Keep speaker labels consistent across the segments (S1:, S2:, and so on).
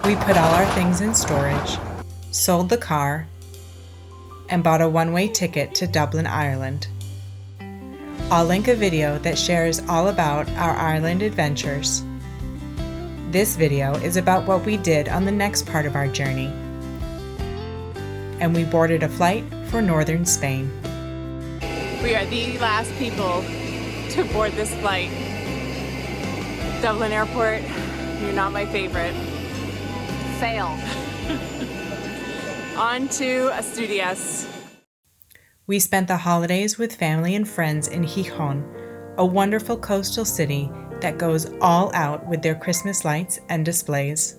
S1: We put all our things in storage, sold the car, and bought a one-way ticket to Dublin, Ireland. I'll link a video that shares all about our Ireland adventures. This video is about what we did on the next part of our journey. And we boarded a flight for northern Spain. We are the last people to board this flight. Dublin Airport, you're not my favorite. Fail. On to Asturias. We spent the holidays with family and friends in Gijon, a wonderful coastal city that goes all out with their Christmas lights and displays.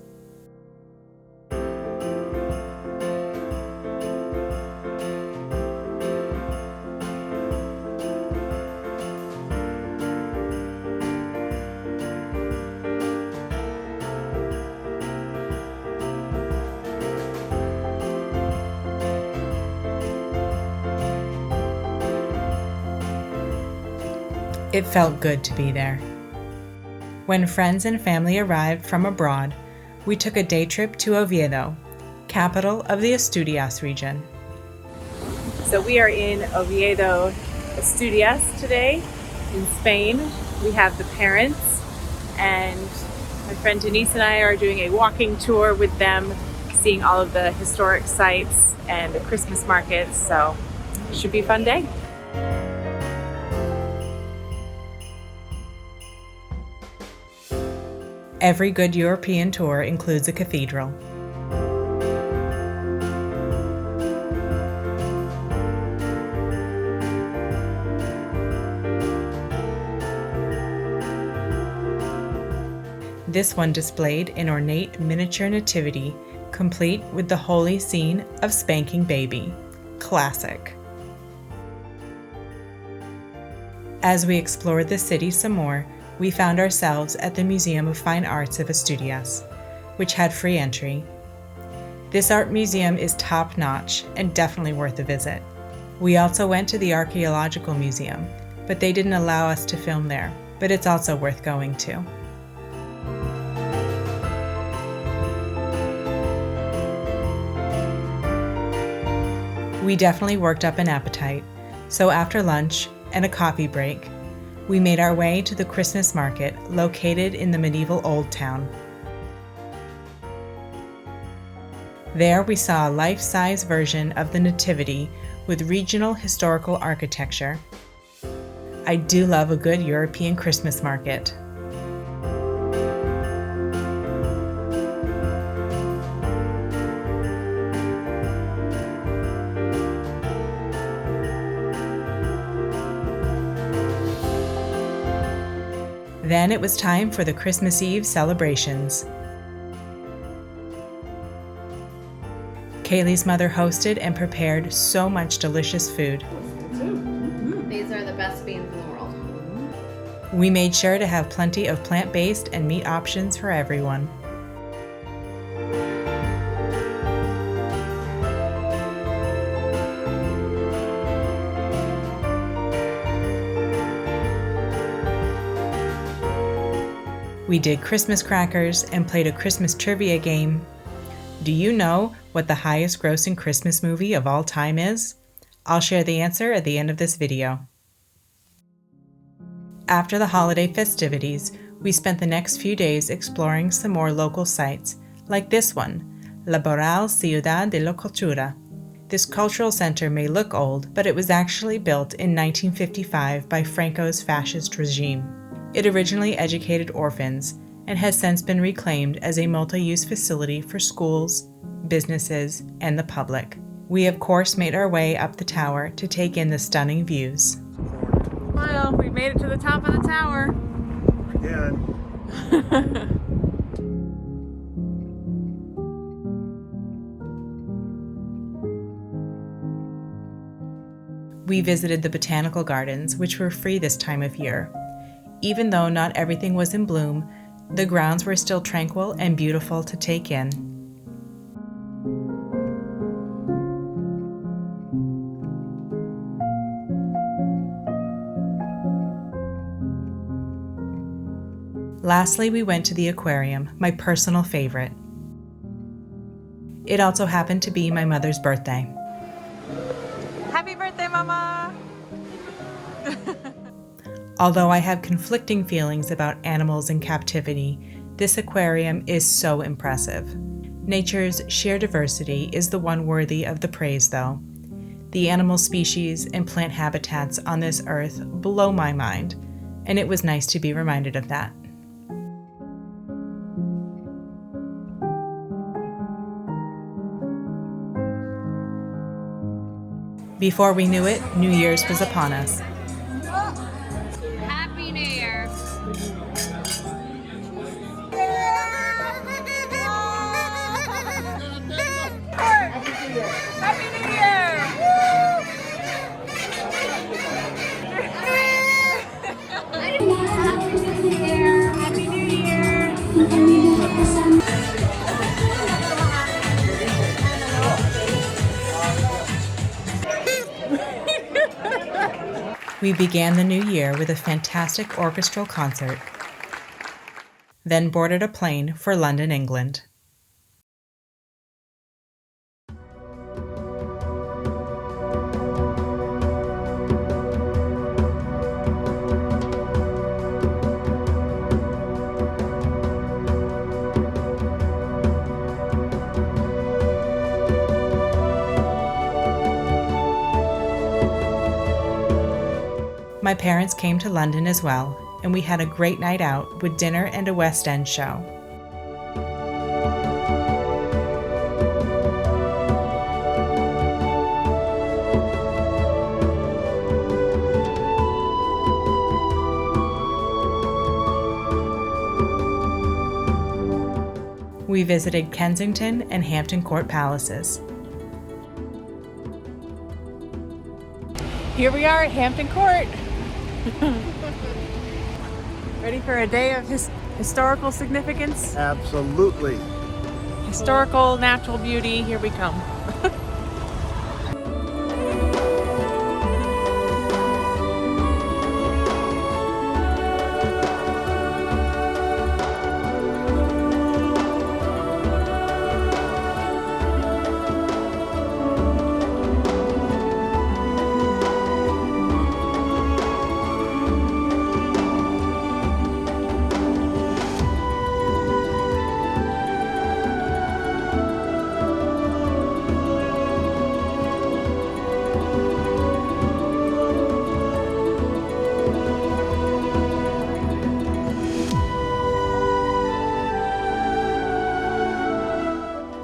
S1: It felt good to be there. When friends and family arrived from abroad, we took a day trip to Oviedo, capital of the Asturias region. So we are in Oviedo, Asturias today, in Spain. We have the parents, and my friend Denise and I are doing a walking tour with them, seeing all of the historic sites and the Christmas markets, so it should be a fun day. Every good European tour includes a cathedral. This one displayed an ornate miniature nativity, complete with the holy scene of spanking baby. Classic. As we explored the city some more, we found ourselves at the Museum of Fine Arts of Asturias, which had free entry. This art museum is top-notch and definitely worth a visit. We also went to the Archaeological Museum, but they didn't allow us to film there, but it's also worth going to. We definitely worked up an appetite, so after lunch and a coffee break, we made our way to the Christmas market located in the medieval Old Town. There we saw a life-size version of the Nativity with regional historical architecture. I do love a good European Christmas market. Then it was time for the Christmas Eve celebrations. Kaylee's mother hosted and prepared so much delicious food.
S2: These are the best beans in the world.
S1: We made sure to have plenty of plant-based and meat options for everyone. We did Christmas crackers and played a Christmas trivia game. Do you know what the highest grossing Christmas movie of all time is? I'll share the answer at the end of this video. After the holiday festivities, we spent the next few days exploring some more local sites, like this one, La Boral Ciudad de la Cultura. This cultural center may look old, but it was actually built in 1955 by Franco's fascist regime. It originally educated orphans and has since been reclaimed as a multi-use facility for schools, businesses, and the public. We of course made our way up the tower to take in the stunning views. Well, we made it to the top of the tower.
S3: Again.
S1: We visited the botanical gardens, which were free this time of year. Even though not everything was in bloom, the grounds were still tranquil and beautiful to take in. Lastly, we went to the aquarium, my personal favorite. It also happened to be my mother's birthday.
S3: Happy birthday, Mama!
S1: Although I have conflicting feelings about animals in captivity, this aquarium is so impressive. Nature's sheer diversity is the one worthy of the praise, though. The animal species and plant habitats on this earth blow my mind, and it was nice to be reminded of that. Before we knew it, New Year's was upon us.
S2: Happy New Year.
S3: Happy New Year! Happy New Year!
S1: We began the new year with a fantastic orchestral concert, then boarded a plane for London, England. My parents came to London as well, and we had a great night out with dinner and a West End show. We visited Kensington and Hampton Court Palaces.
S3: Here we are at Hampton Court. Ready for a day of historical significance?
S4: Absolutely.
S3: Historical, natural beauty, here we come.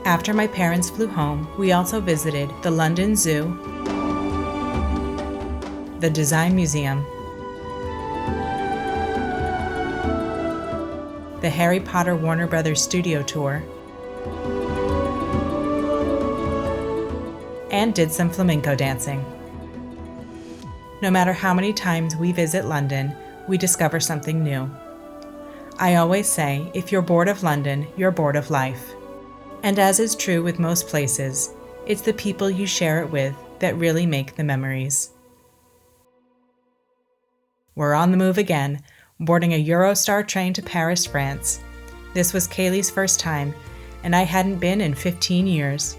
S1: After my parents flew home, we also visited the London Zoo, the Design Museum, the Harry Potter Warner Brothers Studio Tour, and did some flamenco dancing. No matter how many times we visit London, we discover something new. I always say, if you're bored of London, you're bored of life. And as is true with most places, it's the people you share it with that really make the memories. We're on the move again, boarding a Eurostar train to Paris, France. This was Kaylee's first time, and I hadn't been in 15 years.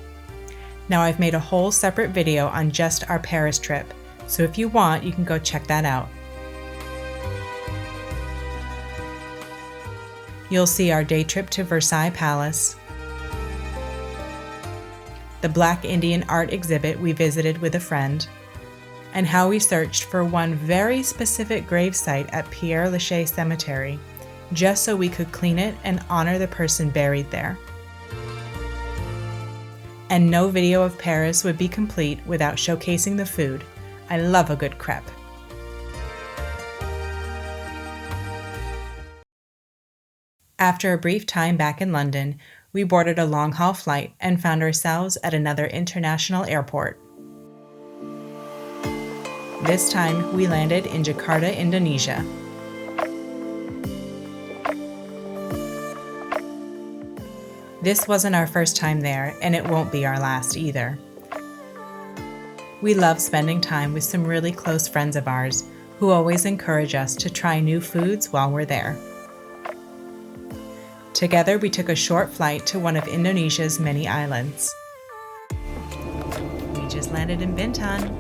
S1: Now I've made a whole separate video on just our Paris trip, so if you want, you can go check that out. You'll see our day trip to Versailles Palace, the Black Indian art exhibit we visited with a friend, and how we searched for one very specific gravesite at Père Lachaise Cemetery, just so we could clean it and honor the person buried there. And no video of Paris would be complete without showcasing the food. I love a good crepe. After a brief time back in London, we boarded a long-haul flight and found ourselves at another international airport. This time, we landed in Jakarta, Indonesia. This wasn't our first time there, and it won't be our last either. We love spending time with some really close friends of ours who always encourage us to try new foods while we're there. Together, we took a short flight to one of Indonesia's many islands. We just landed in Bintan.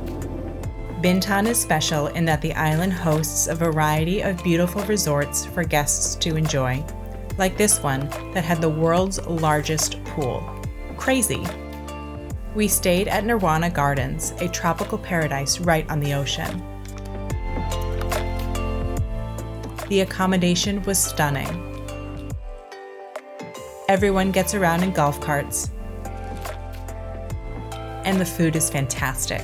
S1: Bintan is special in that the island hosts a variety of beautiful resorts for guests to enjoy, like this one that had the world's largest pool. Crazy! We stayed at Nirwana Gardens, a tropical paradise right on the ocean. The accommodation was stunning. Everyone gets around in golf carts, and the food is fantastic.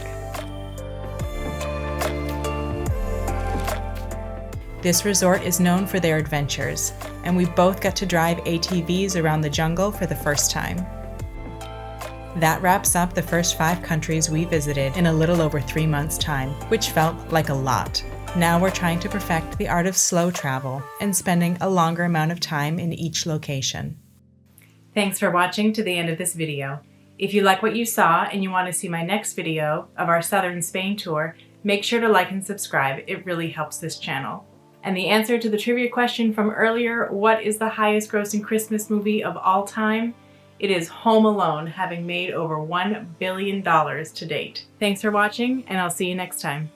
S1: This resort is known for their adventures, and we both got to drive ATVs around the jungle for the first time. That wraps up the first 5 countries we visited in a little over 3 months' time, which felt like a lot. Now we're trying to perfect the art of slow travel and spending a longer amount of time in each location. Thanks for watching to the end of this video. If you like what you saw and you want to see my next video of our southern Spain tour, make sure to like and subscribe. It really helps this channel. And the answer to the trivia question from earlier, what is the highest grossing Christmas movie of all time? It is Home Alone, having made over $1 billion to date. Thanks for watching, and I'll see you next time.